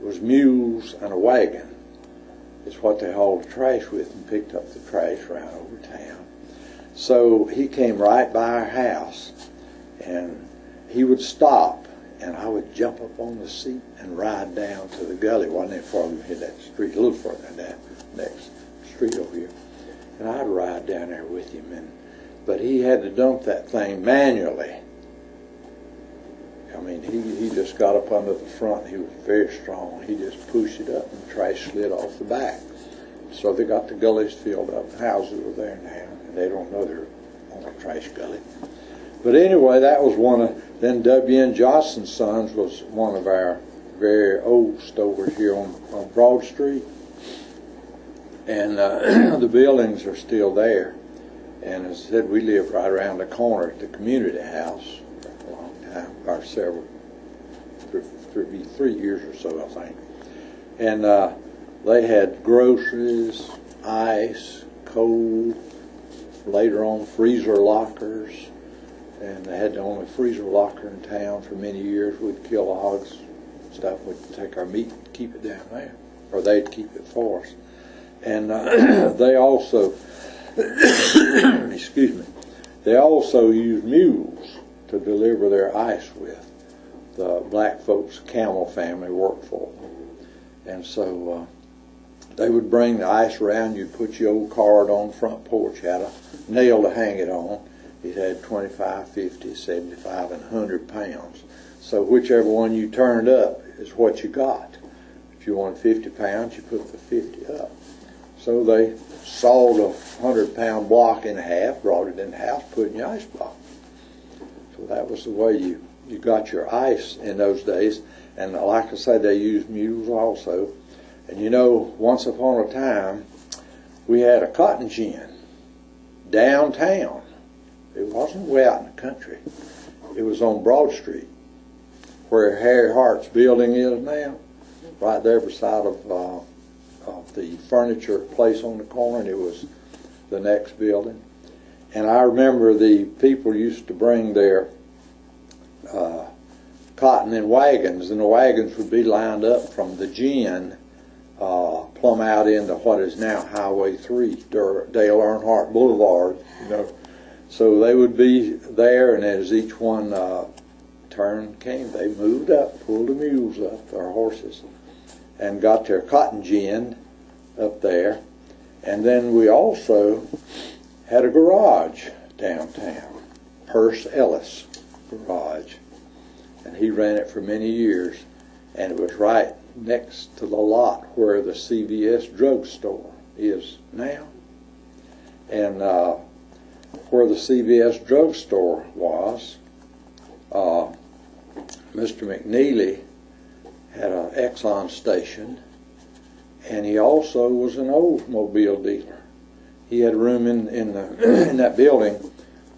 was mules and a wagon. It's what they hauled the trash with and picked up the trash around over town. So he came right by our house, and he would stop, and I would jump up on the seat and ride down to the gully. Wasn't it far we hit that street, a little further than that, next street over here. And I'd ride down there with him, but he had to dump that thing manually. I mean, he just got up under the front. He was very strong. He just pushed it up, and the trash slid off the back. So they got the gullies filled up. Houses are there now, and they don't know they're on a trash gully. But anyway, that was one of, then W.N. Johnson's Sons was one of our very old stores here on Broad Street. And the buildings are still there. And as I said, we lived right around the corner at the community house for a long time, or several, 3 years or so, I think. And they had groceries, ice, coal, later on freezer lockers. And they had the only freezer locker in town for many years. We'd kill the hogs and stuff. We'd take our meat and keep it down there, or they'd keep it for us. And they also, excuse me, they also used mules to deliver their ice with. The black folks, Camel family, worked for them. And so they would bring the ice around. You'd put your old card on the front porch, had a nail to hang it on. It had 25, 50, 75, and 100 pounds. So whichever one you turned up is what you got. If you wanted 50 pounds, you put the 50 up. So they sawed a 100-pound block in half, brought it in the house, put it in your ice block. So that was the way you got your ice in those days. And like I said, they used mules also. And you know, once upon a time, we had a cotton gin downtown. It wasn't way out in the country. It was on Broad Street, where Harry Hart's building is now, right there beside of the furniture place on the corner, and it was the next building. And I remember the people used to bring their cotton in wagons, and the wagons would be lined up from the gin plumb out into what is now Highway 3, Dale Earnhardt Boulevard, you know. So they would be there, and as each one turn came, they moved up, pulled the mules up, or horses, and got their cotton gin up there. And then we also had a garage downtown, Hearst Ellis Garage, and he ran it for many years, and it was right next to the lot where the CVS drugstore is now. And where the CVS drugstore was, Mr. McNeely had an Exxon station, and he also was an Oldsmobile dealer. He had room in that building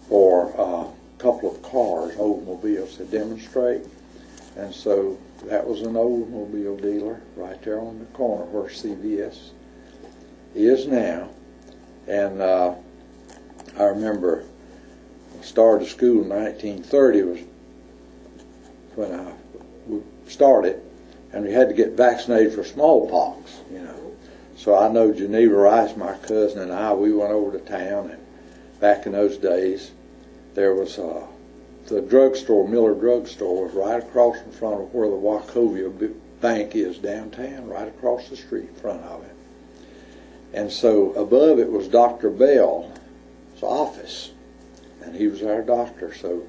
for a couple of cars, Oldsmobiles, to demonstrate. And so that was an Oldsmobile dealer right there on the corner where CVS is now. And I remember I started school in 1930 was when I started, and we had to get vaccinated for smallpox, you know. So I know Geneva Rice, my cousin, and I, we went over to town, and back in those days, there was the drugstore, Miller Drugstore, was right across in front of where the Wachovia Bank is downtown, right across the street in front of it. And so above it was Dr. Bell's office, and he was our doctor. So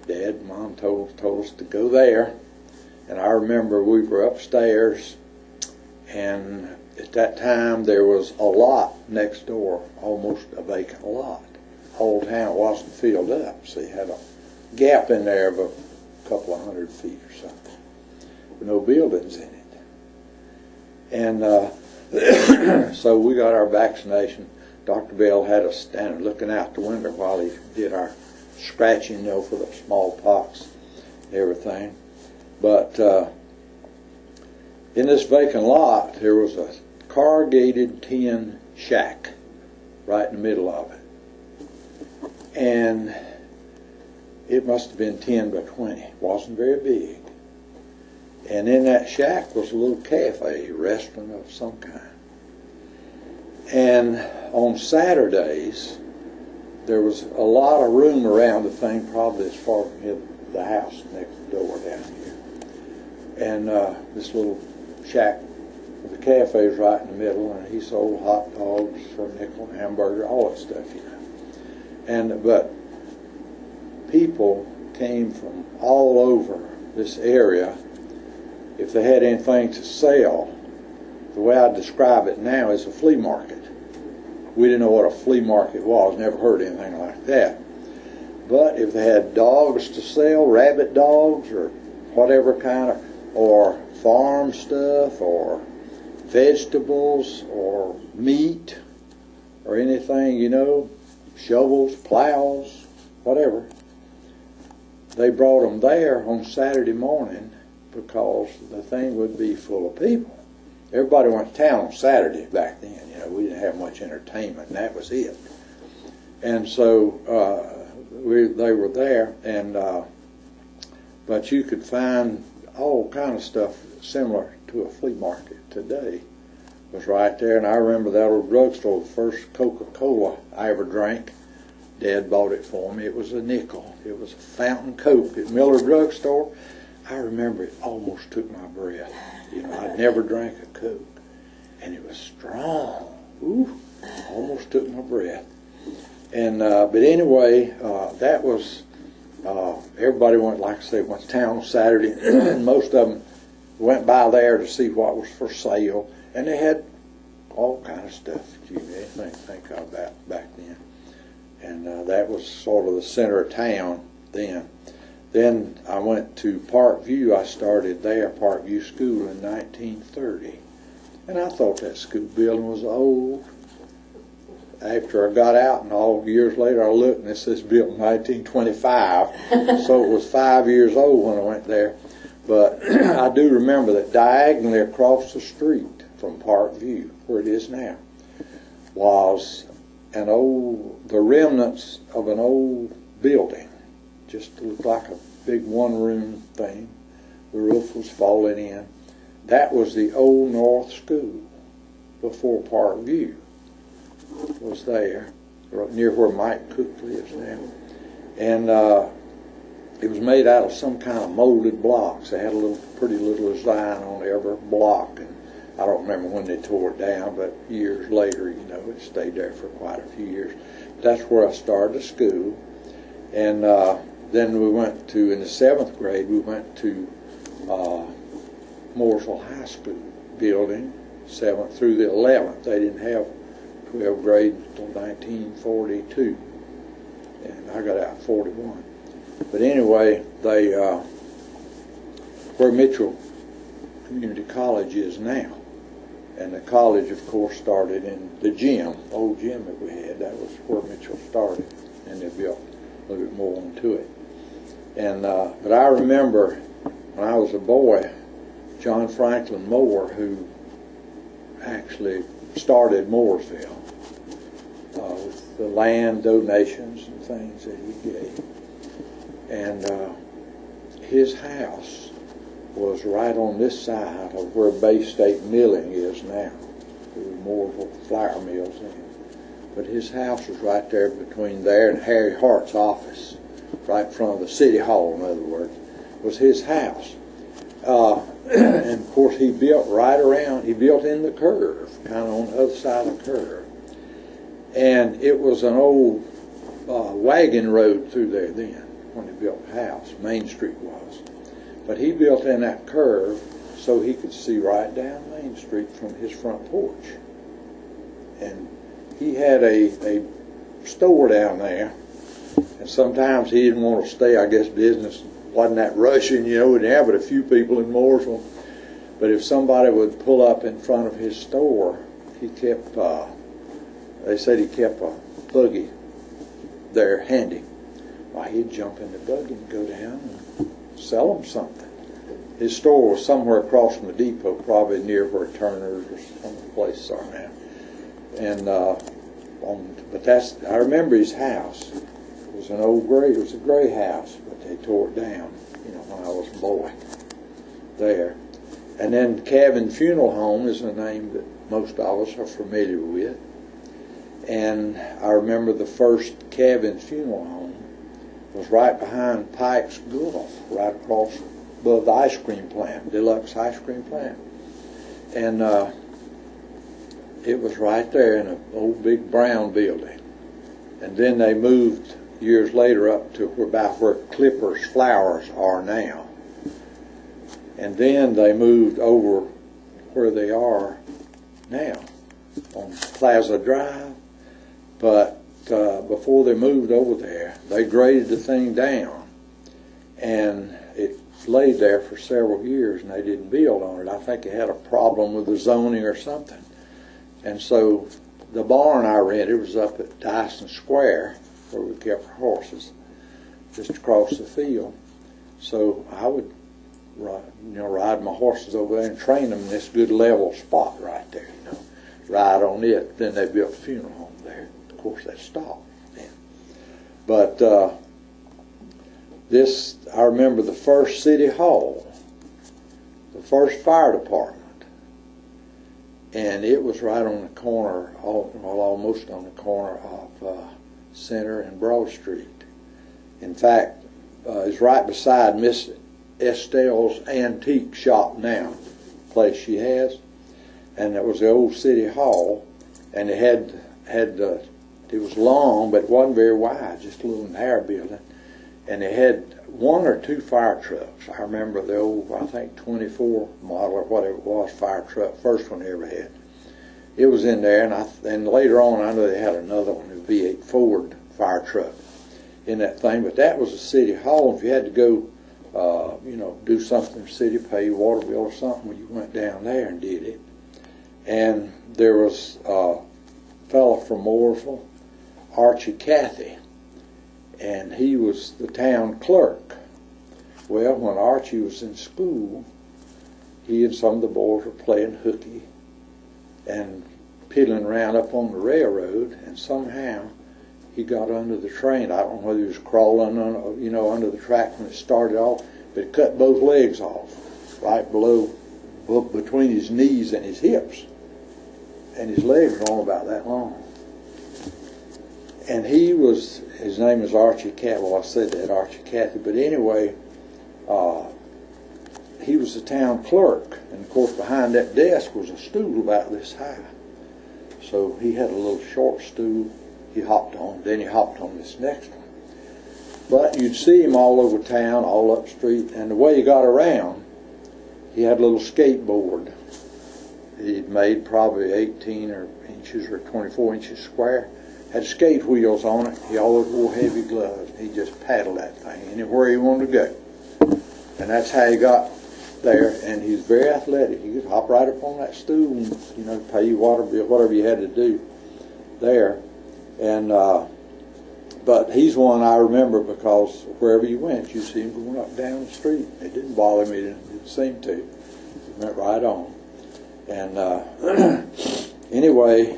Dad and Mom told us to go there. And I remember we were upstairs, and at that time there was a lot next door, almost a vacant lot. The whole town wasn't filled up, so you had a gap in there of a couple of 100 feet or something, with no buildings in it. And so we got our vaccination. Dr. Bell had us standing looking out the window while he did our scratching, you know, for the smallpox and everything. But in this vacant lot, there was a corrugated tin shack right in the middle of it. And it must have been 10 by 20. It wasn't very big. And in that shack was a little cafe, restaurant of some kind. And on Saturdays, there was a lot of room around the thing, probably as far as the house next door down here. And this little shack with the cafe was right in the middle, and he sold hot dogs for a nickel, hamburger, all that stuff, you know. But people came from all over this area. If they had anything to sell, the way I describe it now is a flea market. We didn't know what a flea market was, never heard anything like that. But if they had dogs to sell, rabbit dogs or whatever kind of, or farm stuff or vegetables or meat or anything, you know, shovels, plows, whatever, they brought them there on Saturday morning because the thing would be full of people. Everybody went to town on Saturday back then. You know, we didn't have much entertainment, and that was it. And so they were there, and but you could find all kind of stuff similar to a flea market today. It was right there, and I remember that old drugstore, the first Coca-Cola I ever drank. Dad bought it for me. It was a nickel. It was a fountain Coke at Miller Drugstore. I remember it almost took my breath. You know, I'd never drank a Coke, and it was strong. Ooh, almost took my breath. And but anyway, that was everybody went, like I said, went to town on Saturday, and most of them went by there to see what was for sale, and they had all kind of stuff that you didn't think of back then. And that was sort of the center of town then. Then I went to Parkview. I started there, Parkview School, in 1930. And I thought that school building was old. After I got out, and all years later, I looked, and it says built in 1925. So it was 5 years old when I went there. But I do remember that diagonally across the street from Parkview, where it is now, was the remnants of an old building. Just looked like a big one-room thing. The roof was falling in. That was the Old North School before Parkview was there, near where Mike Cook lives now. And it was made out of some kind of molded blocks. They had a pretty little design on every block. And I don't remember when they tore it down, but years later, you know, it stayed there for quite a few years. That's where I started school. And then we went to, in the 7th grade, we went to Mooresville High School building, 7th through the 11th. They didn't have 12th grade until 1942, and I got out in 41. But anyway, they where Mitchell Community College is now, and the college, of course, started in the gym, old gym that we had. That was where Mitchell started, and they built a little bit more onto it. And but I remember when I was a boy, John Franklin Moore, who actually started Mooresville with the land donations and things that he gave. And his house was right on this side of where Bay State Milling is now. There was Mooresville flour mills then. But his house was right there between there and Harry Hart's office, right in front of the city hall, in other words, was his house. And of course he built right around, he built in the curve, kind of on the other side of the curve. And it was an old wagon road through there then, when he built the house, Main Street was. But he built in that curve so he could see right down Main Street from his front porch. And he had a store down there, and sometimes he didn't want to stay. I guess business wasn't that rushing, you know. We didn't have but a few people in Mooresville. But if somebody would pull up in front of his store, he kept, they said he kept a buggy there handy. Why, he'd jump in the buggy and go down and sell them something. His store was somewhere across from the depot, probably near where Turner's or some of the places are now. And but I remember his house. It was it was a gray house, but they tore it down, you know, when I was a boy. there. And then Cabin Funeral Home is a name that most of us are familiar with. And I remember the first Cabin Funeral Home was right behind Pike's Gulf, right across above the ice cream plant, Deluxe ice cream plant. And it was right there in an old big brown building. And then they moved years later up to about where Clippers Flowers are now. And then they moved over where they are now on Plaza Drive. But before they moved over there, they graded the thing down, and it laid there for several years, and they didn't build on it. I think it had a problem with the zoning or something. And so the barn I rented was up at Dyson Square, where we kept our horses, just across the field. So I would ride my horses over there and train them in this good level spot right there, ride on it. Then they built a funeral home there. Of course, that stopped then. But I remember the first city hall, the first fire department, and it was right on the corner, almost on the corner of Center and Broad Street. In fact, it's right beside Miss Estelle's antique shop now, place she has, and it was the old city hall, and it it was long, but it wasn't very wide, just a little narrow building, and it had one or two fire trucks. I remember the old, I think 24 model or whatever it was, fire truck, first one they ever had. It was in there, and later on I know they had another one, a V8 Ford fire truck in that thing, but that was a city hall. If you had to go do something in the city, pay your water bill or something, well, you went down there and did it. And there was a fellow from Mooresville, Archie Cathy, and he was the town clerk. Well, when Archie was in school, he and some of the boys were playing hooky and piddling around up on the railroad, and somehow he got under the train. I don't know whether he was crawling under the track when it started off, but it cut both legs off, right below, between his knees and his hips. And his legs were only about that long. And his name is Archie Cathy. Well, I said that, Archie Cathy. But anyway, he was the town clerk. And of course, behind that desk was a stool about this high. So he had a little short stool he hopped on. Then he hopped on this next one. But you'd see him all over town, all up street. And the way he got around, he had a little skateboard. He'd made probably 18 inches or 24 inches square. Had skate wheels on it. He always wore heavy gloves. He just paddled that thing anywhere he wanted to go. And that's how he got there. And he's very athletic. He could hop right up on that stool and, pay your water bill, whatever you had to do there. And but he's one I remember because wherever you went, you see him going up down the street. It didn't bother me. It didn't seem to. He went right on. And anyway,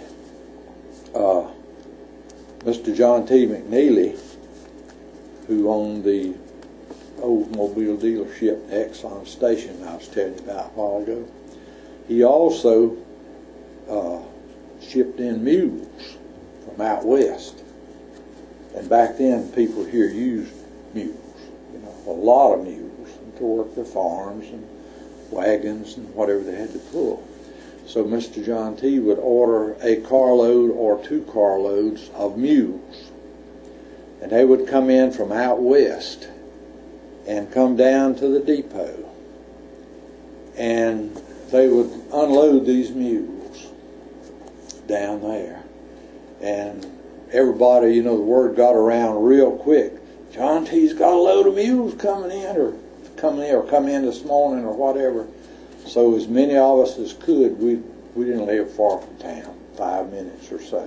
Mr. John T. McNeely, who owned the old mobile dealership Exxon station I was telling you about a while ago, he also shipped in mules from out west. And back then, people here used mules, a lot of mules to work their farms and wagons and whatever they had to pull. So Mr. John T. would order a carload or 2 carloads of mules. And they would come in from out west and come down to the depot. And they would unload these mules down there. And everybody, the word got around real quick. John T.'s got a load of mules coming in or come in this morning or whatever. So as many of us as could, we didn't live far from town, 5 minutes or so.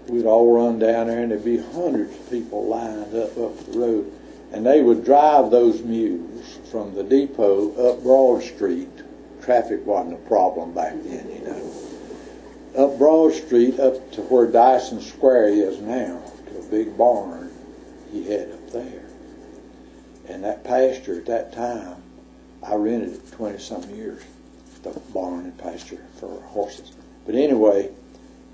We'd all run down there, and there'd be hundreds of people lined up the road. And they would drive those mules from the depot up Broad Street. Traffic wasn't a problem back then, Up Broad Street, up to where Dyson Square is now, to a big barn he had up there. And that pasture at that time I rented it 20-some years, the barn and pasture for horses. But anyway,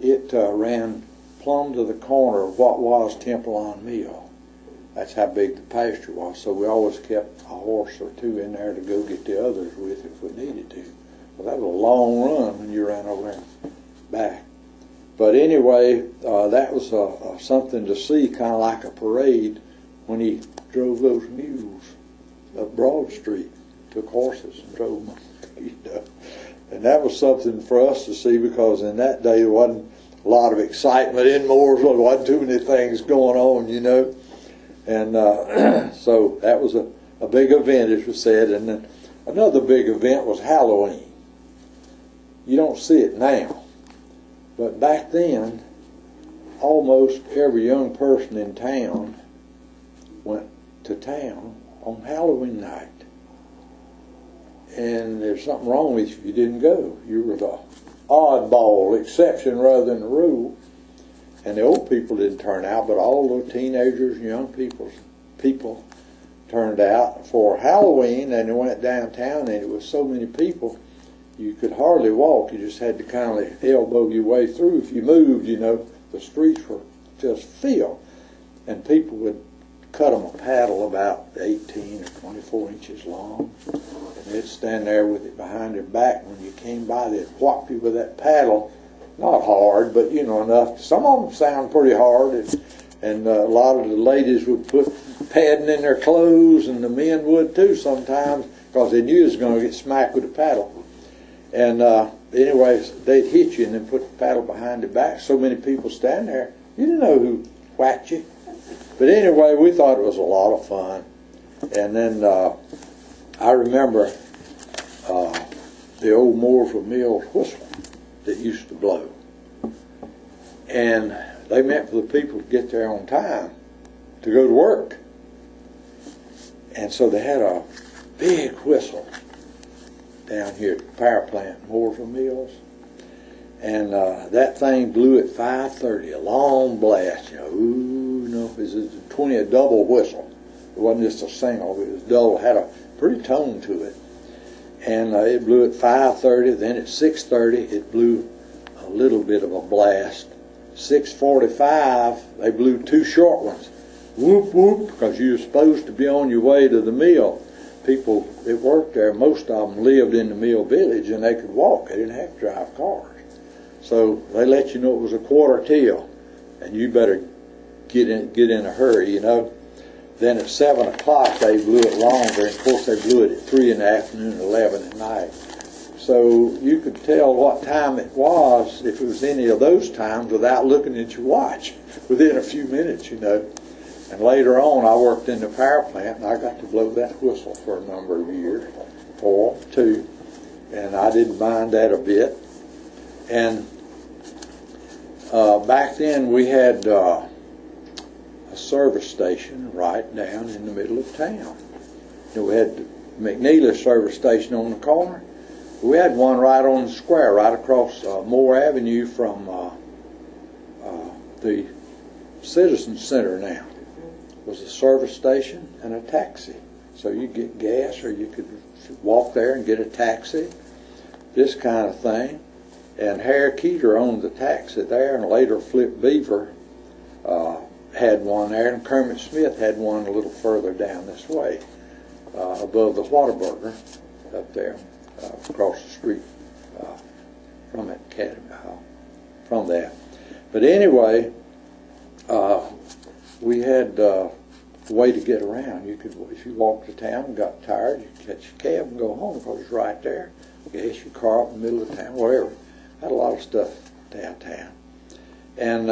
it ran plumb to the corner of what was Temple on Mill. That's how big the pasture was. So we always kept a horse or two in there to go get the others with if we needed to. Well, that was a long run when you ran over there and back. But anyway, that was something to see, kind of like a parade when he drove those mules up Broad Street, took horses and drove them. You know. And that was something for us to see, because in that day there wasn't a lot of excitement in Mooresville. There wasn't too many things going on, you know. And so that was a big event, as was said. And then another big event was Halloween. You don't see it now. But back then, almost every young person in town went to town on Halloween night. And there's something wrong with you if you didn't go. You were the oddball, exception rather than the rule. And the old people didn't turn out, but all the teenagers and young people turned out for Halloween, and they went downtown, and it was so many people you could hardly walk. You just had to kind of elbow your way through. If you moved, you know, the streets were just filled. And people would cut them a paddle about 18 or 24 inches long. And they'd stand there with it behind their back. When you came by, they'd whop you with that paddle. Not hard, but, you know, enough. Some of them sound pretty hard. And a lot of the ladies would put padding in their clothes, and the men would too sometimes, because they knew it was going to get smacked with a paddle. And anyways, they'd hit you and then put the paddle behind your back. So many people stand there, you didn't know who whacked you. But anyway, we thought it was a lot of fun. And then I remember the old Mooresville Mills whistle that used to blow. And they meant for the people to get there on time to go to work. And so they had a big whistle down here at the power plant, Mooresville Mills. And that thing blew at 5:30, a long blast, you know. Ooh, no, it was a double whistle. It wasn't just a single, it was double, had a pretty tone to it. And it blew at 5:30, then at 6:30 it blew a little bit of a blast. 6:45 they blew two short ones. Whoop, whoop, because you were supposed to be on your way to the mill. People that worked there, most of them lived in the mill village, and they could walk. They didn't have to drive cars. So they let you know it was a quarter till, and you better get in a hurry, you know. Then at 7 o'clock they blew it longer, and of course they blew it at 3 in the afternoon, 11 at night. So you could tell what time it was, if it was any of those times, without looking at your watch, within a few minutes, you know. And later on, I worked in the power plant, and I got to blow that whistle for a number of years, 2, and I didn't mind that a bit. And back then, we had a service station right down in the middle of town. And we had the McNeely service station on the corner. We had one right on the square, right across Moore Avenue from the Citizen Center now. Was a service station and a taxi. So you get gas, or you could walk there and get a taxi, this kind of thing. And Harry Keeter owned the taxi there, and later Flip Beaver had one there, and Kermit Smith had one a little further down this way, above the Whataburger up there, across the street from that academy, from that. But anyway, we had a way to get around. You could, if you walked to town and got tired, you could catch a cab and go home, because it's right there. Gas your car up in the middle of town, whatever. Had a lot of stuff downtown. And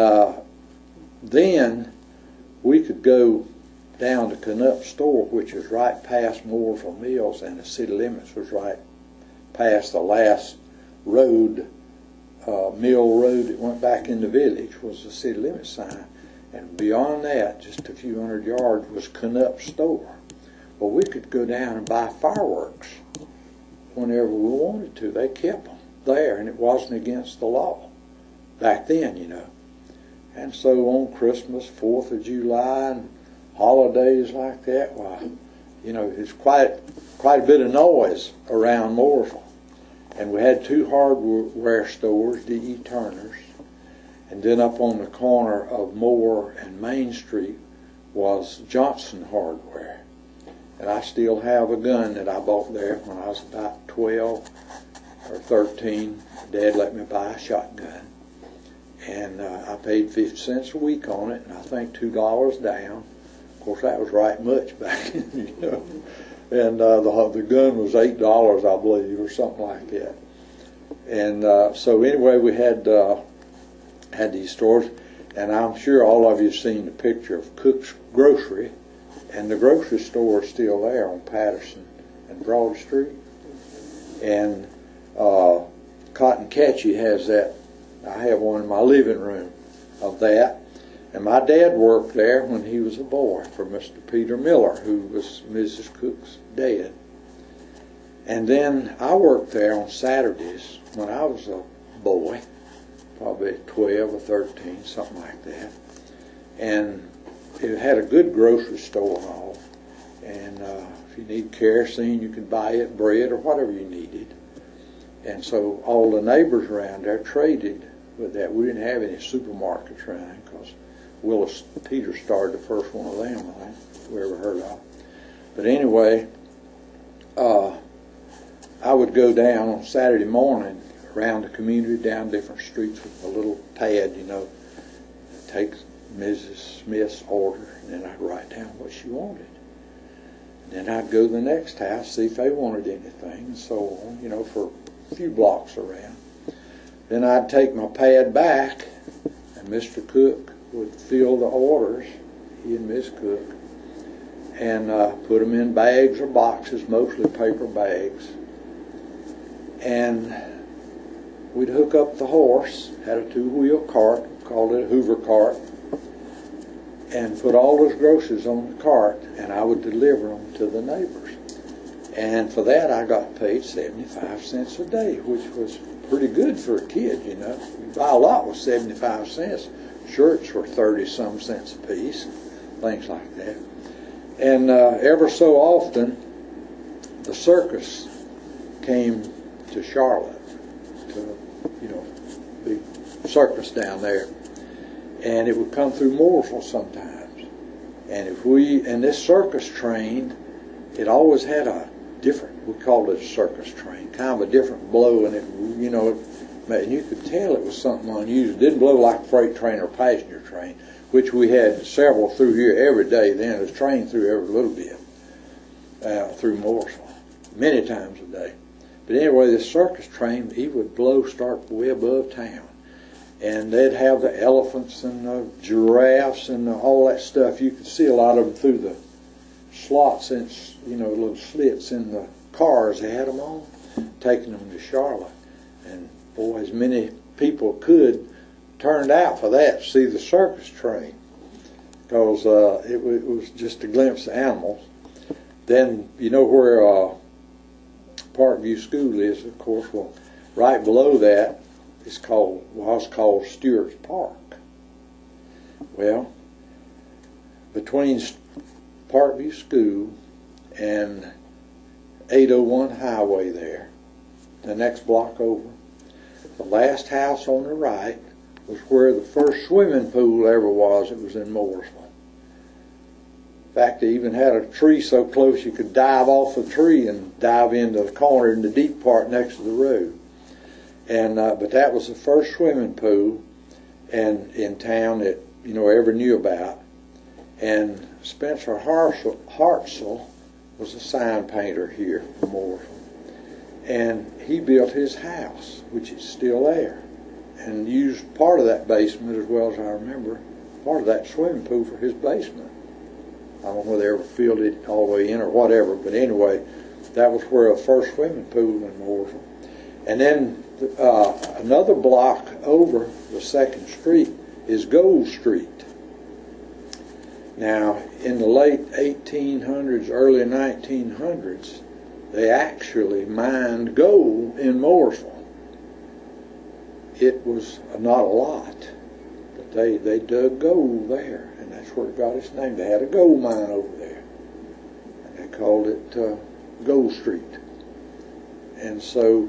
then we could go down to Canup Store, which is right past Mooresville Mills, and the city limits was right past the last road, Mill Road that went back in the village, was the city limit sign. And beyond that, just a few hundred yards, was Canup Store. Well, we could go down and buy fireworks whenever we wanted to. They kept them there, and it wasn't against the law back then, you know. And so on Christmas, 4th of July, and holidays like that, why, it's quite a bit of noise around Mooresville. And we had two hardware stores, D.E. Turner's, and then up on the corner of Moore and Main Street was Johnson Hardware. And I still have a gun that I bought there when I was about 12 or 13. Dad let me buy a shotgun. And I paid 50 cents a week on it, and I think $2 down. Of course, that was right much back then, And the gun was $8, I believe, or something like that. And so anyway, we had these stores, and I'm sure all of you have seen the picture of Cook's Grocery, and the grocery store is still there on Patterson and Broad Street. And Cotton Catchy has that. I have one in my living room of that. And my dad worked there when he was a boy for Mr. Peter Miller, who was Mrs. Cook's dad. And then I worked there on Saturdays when I was a boy, probably 12 or 13, something like that. And it had a good grocery store and all. And if you need kerosene, you could buy it, bread, or whatever you needed. And so all the neighbors around there traded with that. We didn't have any supermarkets around because Willis Peters started the first one of them, I think, we ever heard of. But anyway, I would go down on Saturday morning around the community, down different streets with a little pad, take Mrs. Smith's order, and then I'd write down what she wanted. And then I'd go to the next house, see if they wanted anything, and so on, for a few blocks around. Then I'd take my pad back, and Mr. Cook would fill the orders, he and Miss Cook, and put them in bags or boxes, mostly paper bags. And we'd hook up the horse, had a two-wheel cart, called it a Hoover cart, and put all those groceries on the cart, and I would deliver them to the neighbors. And for that, I got paid 75 cents a day, which was pretty good for a kid, You buy a lot with 75 cents. Shirts were 30-some cents a piece, things like that. And ever so often, the circus came to Charlotte, to, big circus down there. And it would come through Mooresville sometimes. And this circus train, it always had a different, we called it a circus train, kind of a different blow, and and you could tell it was something unusual. It didn't blow like a freight train or a passenger train, which we had several through here every day then. It was trained through every little bit through Mooresville, many times a day. But anyway, this circus train, he would start way above town. And they'd have the elephants and the giraffes and all that stuff. You could see a lot of them through the slots, little slits in the cars they had them on, taking them to Charlotte. And boy, as many people could turned out for that to see the circus train, because it was just a glimpse of animals. Then where Parkview School is, of course. Well, right below that was called Stewart's Park. Well, between Parkview School and 801 Highway there, the next block over, the last house on the right was where the first swimming pool ever was. It was in Mooresville. In fact, they even had a tree so close you could dive off the tree and dive into the corner in the deep part next to the road. And but that was the first swimming pool and in town that ever knew about. And Spencer Hartzell was a sign painter here in Mooresville. And he built his house, which is still there, and used part of that basement, as well as I remember, part of that swimming pool for his basement. I don't know whether they ever filled it all the way in or whatever, but anyway, that was where the first swimming pool in Mooresville. And then another block over the 2nd Street is Gold Street. Now, in the late 1800s, early 1900s, they actually mined gold in Mooresville. It was not a lot, but they dug gold there, and that's where it got its name. They had a gold mine over there. And they called it Gold Street. And so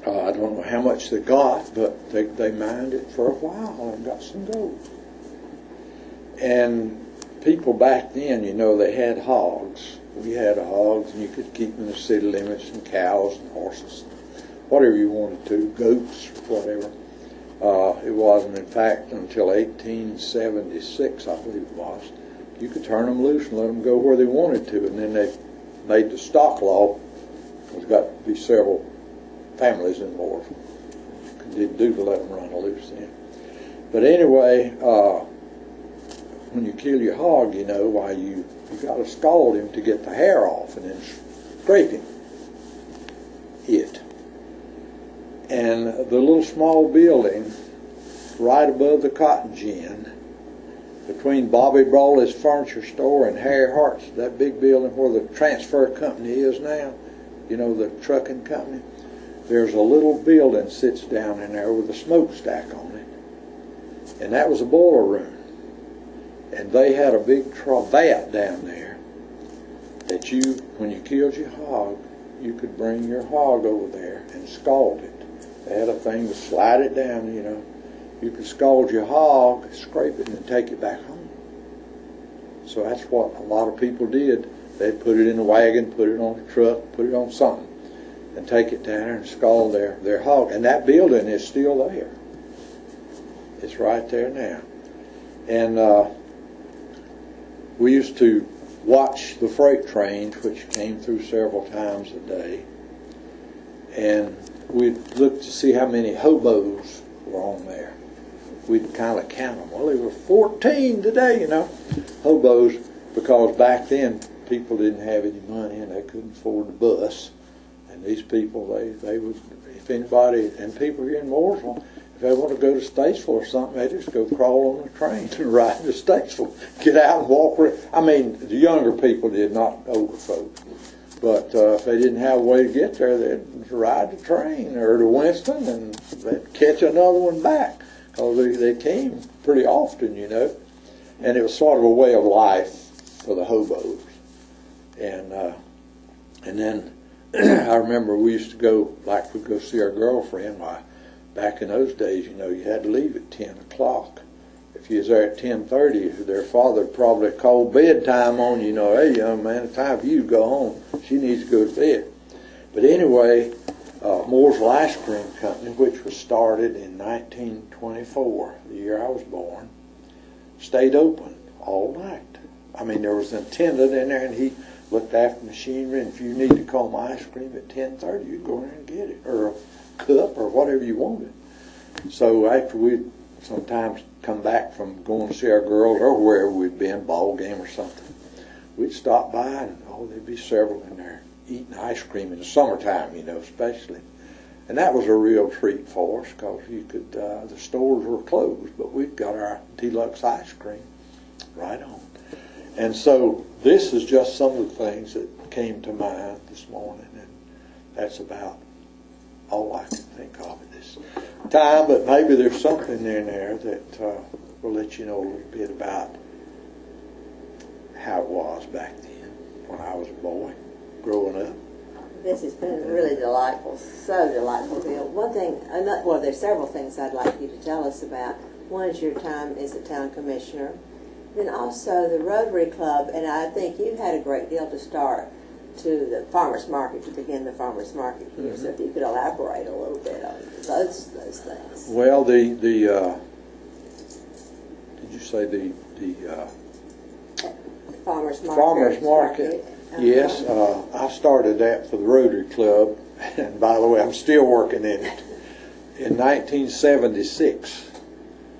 I don't know how much they got, but they mined it for a while and got some gold. And people back then, you know, they had hogs. We had hogs, and you could keep them in the city limits, and cows and horses, whatever you wanted to, goats, whatever. It wasn't, in fact, until 1876, I believe it was, you could turn them loose and let them go where they wanted to. And then they made the stock law. There's got to be several families in Mooresville. Didn't do to let them run loose then. But anyway, when you kill your hog, you know, why you got to scald him to get the hair off and then scrape him. And the little small building right above the cotton gin, between Bobby Brawley's furniture store and Harry Hart's, that big building where the transfer company is now, you know, the trucking company, there's a little building sits down in there with a smokestack on it. And that was a boiler room. And they had a big vat down there that you, when you killed your hog, you could bring your hog over there and scald it. They had a thing to slide it down, you know. You could scald your hog, scrape it, and take it back home. So that's what a lot of people did. They'd put it in a wagon, put it on a truck, put it on something, and take it down there and scald their hog. And that building is still there. It's right there now. And we used to watch the freight trains, which came through several times a day. And we'd look to see how many hobos were on there. We'd kind of count them. Well, there were 14 today, you know, hobos, because back then people didn't have any money and they couldn't afford the bus. And these people, they would, if anybody, and people here in Mooresville, if they want to go to Statesville or something, they just go crawl on the train and ride to Statesville, get out and walk around. I mean, the younger people did, not older folks. But if they didn't have a way to get there, they'd ride the train or to Winston and they'd catch another one back. Because they came pretty often, you know. And it was sort of a way of life for the hobos. And then I remember we used to go, like we'd go see our girlfriend. Why, back in those days, you know, you had to leave at 10 o'clock. If you was there at 10:30, their father probably called bedtime on you, you know, hey, young man, it's time for you to go home. She needs to go to bed. But anyway, Mooresville Ice Cream Company, which was started in 1924, the year I was born, stayed open all night. I mean, there was an attendant in there, and he looked after machinery, and if you needed to call my ice cream at 10:30, you'd go in there and get it, or a cup, or whatever you wanted. So after we'd sometimes come back from going to see our girls, or wherever we'd been, ball game or something, we'd stop by, and there'd be several in there eating ice cream in the summertime, you know, especially. And that was a real treat for us, because you could, the stores were closed, but we'd got our deluxe ice cream right on. And so this is just some of the things that came to mind this morning, and that's about all I can think of at this time. But maybe there's something in there that will let you know a little bit about how it was back then when I was a boy growing up. This has been really delightful, so delightful, Bill. One thing, well, there's several things I'd like you to tell us about. One is your time as a town commissioner. Then also the Rotary Club, and I think you had a great deal to start to the farmers market, to begin the farmers market here. Mm-hmm. So if you could elaborate a little bit on those things. Well, did you say the farmers market? Farmers market. Yes, I started that for the Rotary Club, and by the way, I'm still working in it, in 1976.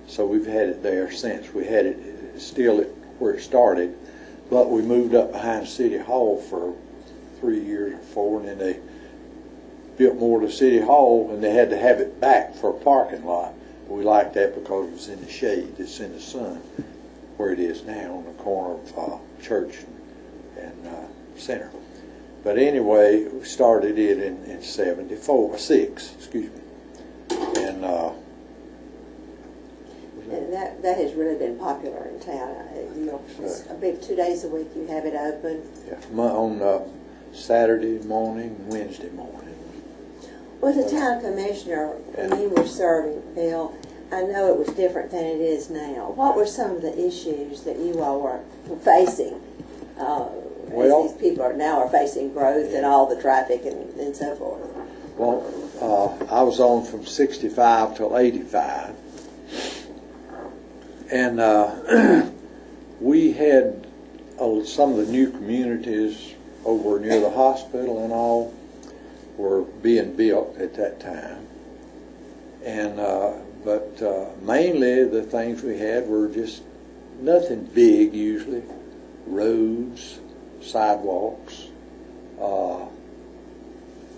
So we've had it there since. We had it still at where it started, but we moved up behind City Hall for 3 years or 4, and then they built more to City Hall, and they had to have it back for a parking lot. We liked that because it was in the shade, it's in the sun, where it is now on the corner of Church and Center. But anyway, we started it in 6, excuse me. And And that has really been popular in town. It's a big 2 days a week you have it open. Yeah, on Saturday morning and Wednesday morning. Well, as a town commissioner, when you were serving, Bill, I know it was different than it is now. What were some of the issues that you all were facing? Well, as these people are facing growth and all the traffic and so forth. Well, I was on from 65 till 85. And we had some of the new communities over near the hospital and all were being built at that time. And but mainly the things we had were just nothing big usually. Roads, sidewalks,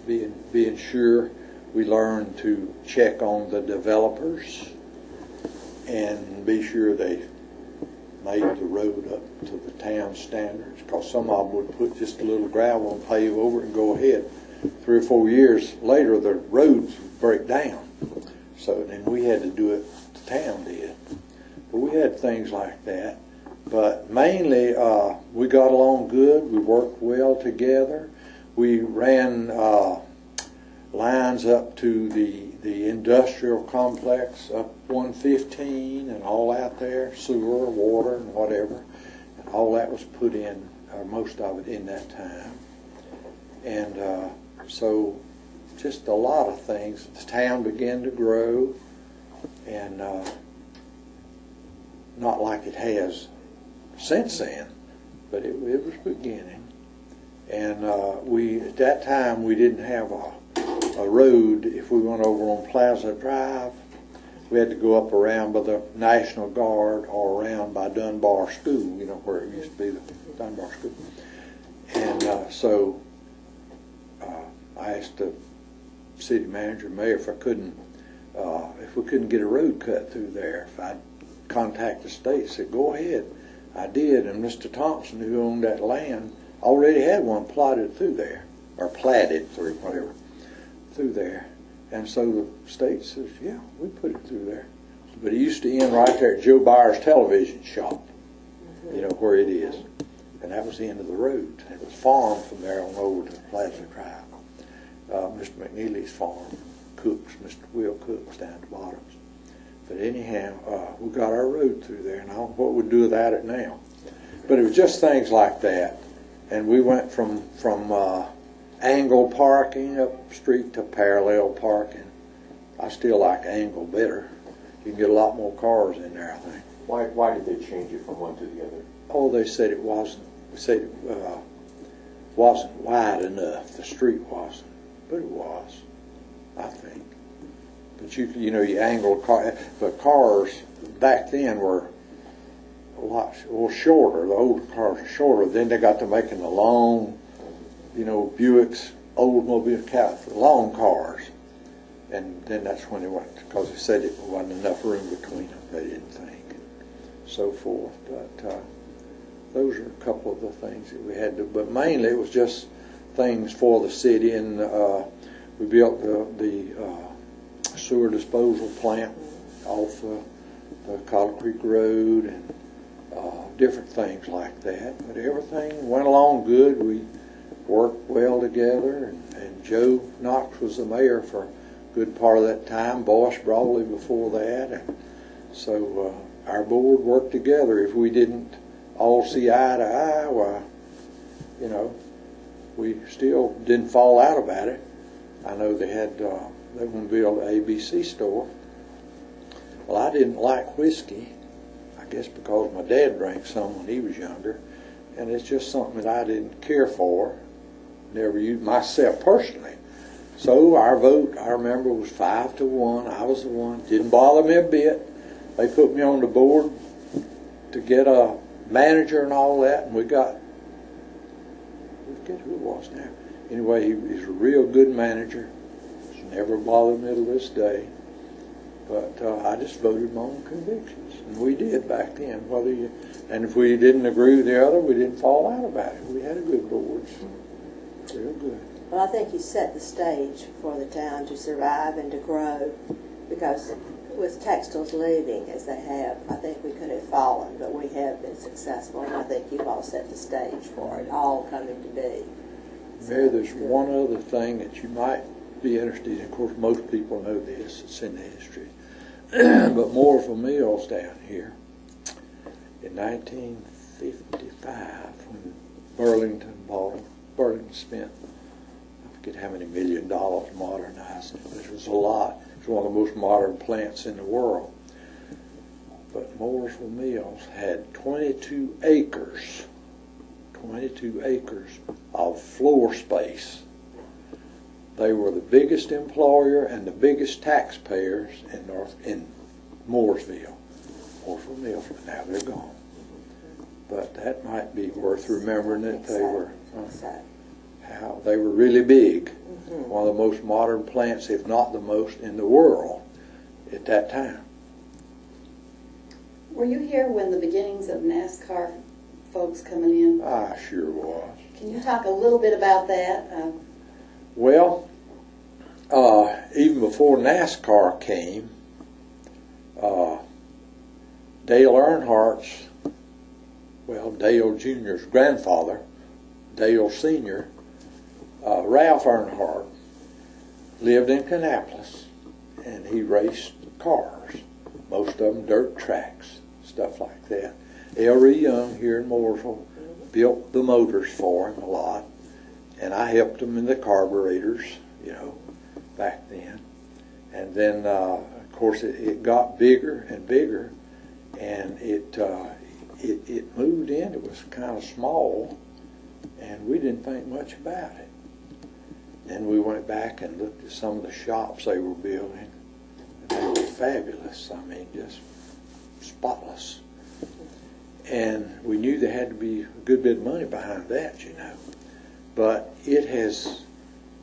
being sure we learned to check on the developers and be sure they made the road up to the town standards, because some of them would put just a little gravel and pave over it and go ahead. 3 or 4 years later, the roads would break down. So then we had to do it, the town did. But we had things like that. But mainly, we got along good. We worked well together. We ran lines up to the industrial complex, up 115 and all out there, sewer, water, and whatever. And all that was put in, or most of it in that time. And so just a lot of things. The town began to grow, and not like it has since then, but it was beginning. And at that time we didn't have a road. If we went over on Plaza Drive, we had to go up around by the National Guard or around by Dunbar School, you know, where it used to be, the Dunbar School. And so I asked the city manager, mayor, if we couldn't get a road cut through there, if I'd contact the state. Said, go ahead. I did, and Mr. Thompson, who owned that land, already had one plotted through there, or platted through, whatever, through there. And so the state says, yeah, we put it through there. But it used to end right there at Joe Byers' television shop, you know, where it is. And that was the end of the road. It was farmed from there on over to Plaza Drive. Mr. McNeely's farm, Cooks, Mr. Will Cooks down at the bottoms. But anyhow, we got our road through there, and I don't know what we'd do without it now. But it was just things like that. And we went from angle parking up the street to parallel parking. I still like angle better. You can get a lot more cars in there, I think. Why did they change it from one to the other? Oh, they said it wasn't. They said it wasn't wide enough. The street wasn't, but it was, I think. But you know, you angle car. The cars back then were a lot shorter. The older cars are shorter. Then they got to making the long, you know, Buicks, Oldsmobile, long cars. And then that's when they went, because they said it wasn't enough room between them, they didn't think, and so forth. But those are a couple of the things that we had to, but mainly it was just things for the city. And we built the sewer disposal plant off the Cottle Creek Road, and different things like that. But everything went along good. We worked well together, and Joe Knox was the mayor for a good part of that time, Boyce Brawley before that, and so our board worked together. If we didn't all see eye to eye, why, you know, we still didn't fall out about it. I know they want to build an ABC store. Well, I didn't like whiskey, I guess because my dad drank some when he was younger, and it's just something that I didn't care for, never used myself personally. So our vote, I remember, was 5-1. I was the one. Didn't bother me a bit. They put me on the board to get a manager and all that, and we forget who it was now. Anyway, he's a real good manager. It's never bothered me to this day. But I just voted my own convictions, and we did back then. And if we didn't agree with the other, we didn't fall out about it. We had a good board, real good. Well, I think you set the stage for the town to survive and to grow, because with Textiles leaving as they have, I think we could have fallen, but we have been successful, and I think you've all set the stage for it all coming to be. Mary, there's one other thing that you might be interested in. Of course, most people know this. It's in the history. But Mooresville Mills down here, in 1955, when Burlington bought them, Burlington spent, I forget how many $1 million modernizing it, but it was a lot. It's one of the most modern plants in the world. But Mooresville Mills had 22 acres of floor space. They were the biggest employer and the biggest taxpayers in Mooresville Mills, but now they're gone. But that might be worth remembering that they were how they were really big. One of the most modern plants, if not the most, in the world at that time. Were you here when the beginnings of NASCAR folks coming in? I sure was. Can you talk a little bit about that? Well, even before NASCAR came, Dale Earnhardt's, Dale Jr.'s grandfather, Dale Sr., Ralph Earnhardt, lived in Kannapolis, and he raced cars, most of them dirt tracks, stuff like that. Ellery Young here in Mooresville built the motors for him a lot, and I helped him in the carburetors, back then. And then, of course, it got bigger and bigger, and it moved in. It was kind of small, and we didn't think much about it. Then we went back and looked at some of the shops they were building, and they were fabulous. I mean, just spotless. And we knew there had to be a good bit of money behind that, But it has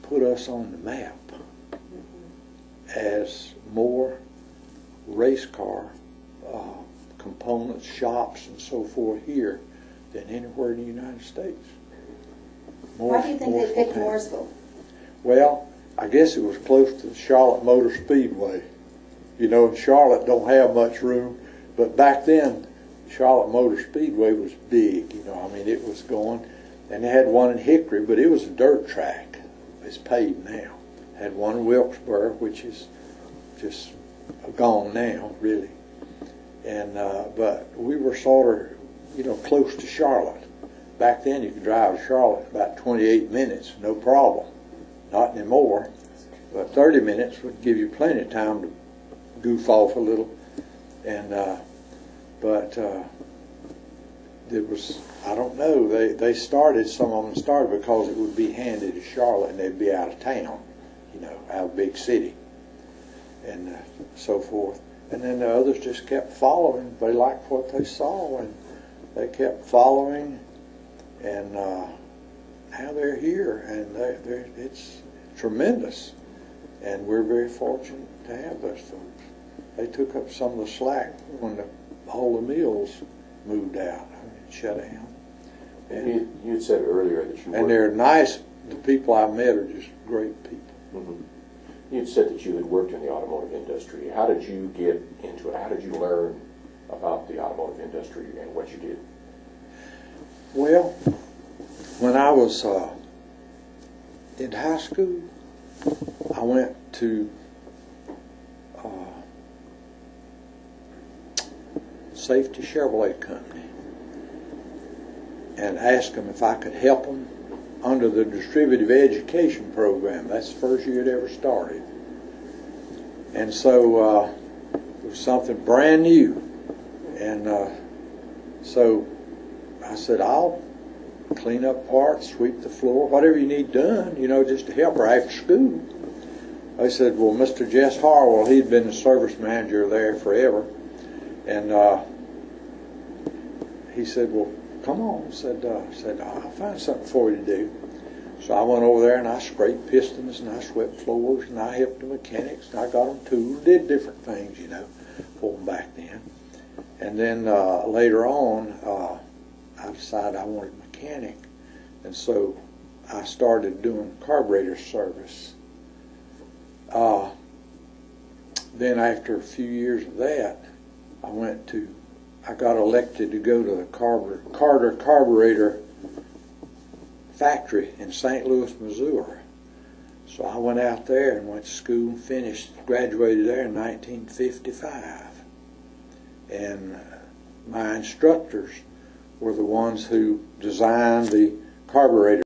put us on the map as more race car components, shops, and so forth here than anywhere in the United States. Why do you think they picked Mooresville? Well, I guess it was close to the Charlotte Motor Speedway. Charlotte don't have much room, but back then, Charlotte Motor Speedway was big, it was going, and they had one in Hickory, but it was a dirt track. It's paved now. Had one in Wilkesboro, which is just gone now, really. And but we were sort of, close to Charlotte. Back then, you could drive to Charlotte in about 28 minutes, no problem. Not anymore, but 30 minutes would give you plenty of time to goof off a little. And but it was, I don't know, some of them started because it would be handed to Charlotte and they'd be out of town, out of a big city, and so forth. And then the others just kept following. They liked what they saw, and they kept following, and now they're here, and it's tremendous, and we're very fortunate to have those folks. They took up some of the slack when all the mills moved out, shut down. And you had said earlier that you and they're nice. The people I met are just great people. Mm-hmm. You had said that you had worked in the automotive industry. How did you get into it? How did you learn about the automotive industry and what you did? Well, when I was in high school, I went to Safety Chevrolet Company and asked them if I could help them under the distributive education program. That's the first year it ever started. And so it was something brand new. And so I said, I'll clean up parts, sweep the floor, whatever you need done, just to help her after school. They said, well, Mr. Jess Harwell, he'd been the service manager there forever. And he said, well, come on. I said, I'll find something for you to do. So I went over there and I scraped pistons and I swept floors and I helped the mechanics and I got them tools, did different things, for them back then. And then later on, I decided I wanted a mechanic, and so I started doing carburetor service. then after a few years of that, I got elected to go to the Carter Carburetor factory in St. Louis, Missouri. So I went out there and went to school and graduated there in 1955. And my instructors were the ones who designed the carburetor